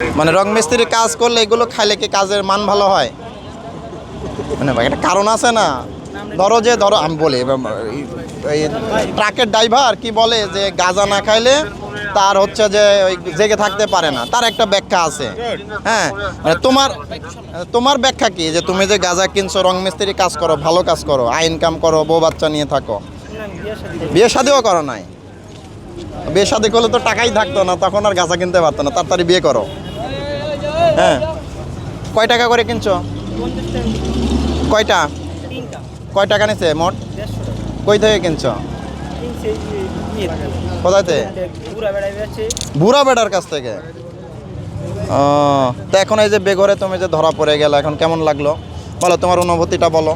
মানে রং মিস্ত্রি কাজ করলে এগুলো খাইলে কি কাজের মান ভালো হয়? মানে ভাই একটা কারণ আছে না। ধরো আমি বলি এই ট্রাকের ড্রাইভার কি বলে যে গাঁজা না খাইলে তার হচ্ছে যে ওই জেগে থাকতে পারে না, তার একটা ব্যাখ্যা আছে। হ্যাঁ, মানে তোমার ব্যাখ্যা কি যে তুমি যে গাঁজা কিনছো, রং মিস্ত্রি কাজ করো, ভালো কাজ করো, আয় ইনকাম করো, বউ বাচ্চা নিয়ে থাকো, বিয়ে শাদিও করো নাই? বিয়ে শাদি করলে তো টাকাই থাকতো না, তখন আর গাঁজা কিনতে পারতো না, তাড়াতাড়ি বিয়ে করো। হ্যাঁ, কয় টাকা করে কিনছো? কয়টা? কয় টাকা নিছে মোট? কই থেকে কিনছো? কোথাতে? বুড়া বেড়ার কাছ থেকে। ও, তো এখন এই যে বেঘরে তুমি যে ধরা পড়ে গেলে, এখন কেমন লাগলো বলো, তোমার অনুভূতিটা বলো।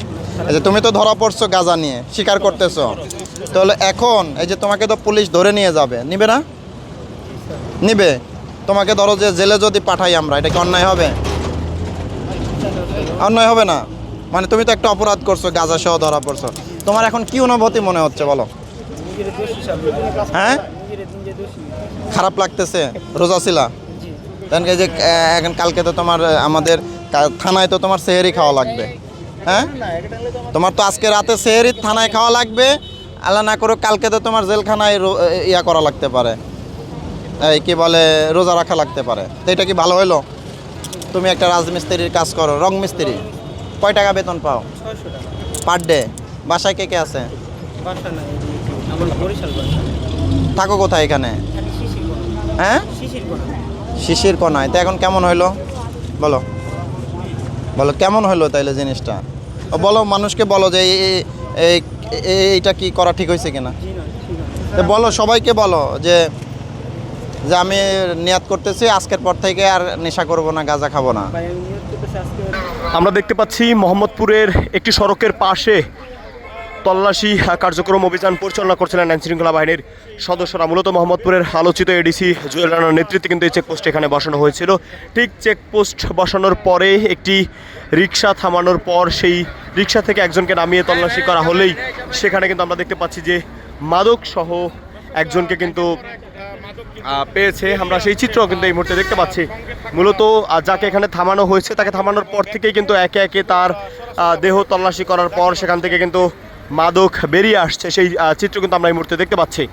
এই যে তুমি তো ধরা পড়ছো গাঁজা নিয়ে, স্বীকার করতেছো, তাহলে এখন এই যে তোমাকে তো পুলিশ ধরে নিয়ে যাবে, নিবে না? নিবে। তোমাকে ধরো যে জেলে যদি পাঠাই আমরা, এটা কি অন্যায় হবে? অন্যায় হবে না? মানে তুমি তো একটা অপরাধ করছো, গাঁজা সহ ধরা পড়ছো, তোমার এখন কি অনুভূতি মনে হচ্ছে বলো? হ্যাঁ, খারাপ লাগতেছে। রোজা ছিলা? কারণ এই যে এখন কালকে তো তোমার আমাদের থানায় তো তোমার সেহেরি খাওয়া লাগবে। হ্যাঁ, তোমার তো আজকে রাতে সেহেরি থানায় খাওয়া লাগবে। আল্লাহ না করো কালকে তো তোমার জেলখানায় ইয়া করা লাগতে পারে, এই কি বলে রোজা রাখা লাগতে পারে। তো এটা কি ভালো হইলো? তুমি একটা রাজমিস্ত্রির কাজ করো, রং মিস্ত্রি, কয় টাকা বেতন পাও? 600 টাকা পার ডে। বাসায় কে কে আছে? থাকো কোথায় এখানে? হ্যাঁ, শিশির কোনায়। তো এখন কেমন হইলো বলো, বলো কেমন হইলো তাইলে জিনিসটা? বলো মানুষকে, বলো যে এইটা কি করা ঠিক হয়েছে কিনা। তো বলো সবাইকে, বলো যে যে আমি নিয়াত করতেছি আজকের পর থেকে আর নেশা করব না, গাঁজা খাবো না। আমরা দেখতে পাচ্ছি মোহাম্মদপুরের একটি সড়কের পাশে তল্লাশি কার্যক্রম অভিযান পরিচালনা করছিলেন আইনশৃঙ্খলা বাহিনীর সদস্যরা। মূলত মোহাম্মদপুরের আলোচিত এডিসি জুয়েল রানার নেতৃত্বে কিন্তু এই চেকপোস্ট এখানে বসানো হয়েছিল। ঠিক চেকপোস্ট বসানোর পরে একটি রিক্সা থামানোর পর সেই রিক্সা থেকে একজনকে নামিয়ে তল্লাশি করা হলেই সেখানে কিন্তু আমরা দেখতে পাচ্ছি যে মাদক সহ একজনকে কিন্তু পেয়েছে। আমরা সেই চিত্র কিন্তু এই মুহূর্তে দেখতে পাচ্ছি। মূলত যাকে এখানে থামানো হয়েছে তাকে থামানোর পর থেকেই কিন্তু একে একে তার দেহ তল্লাশি করার পর সেখান থেকে কিন্তু মাদক বেরিয়ে আসছে, সেই চিত্র কিন্তু আমরা এই মুহূর্তে দেখতে পাচ্ছি।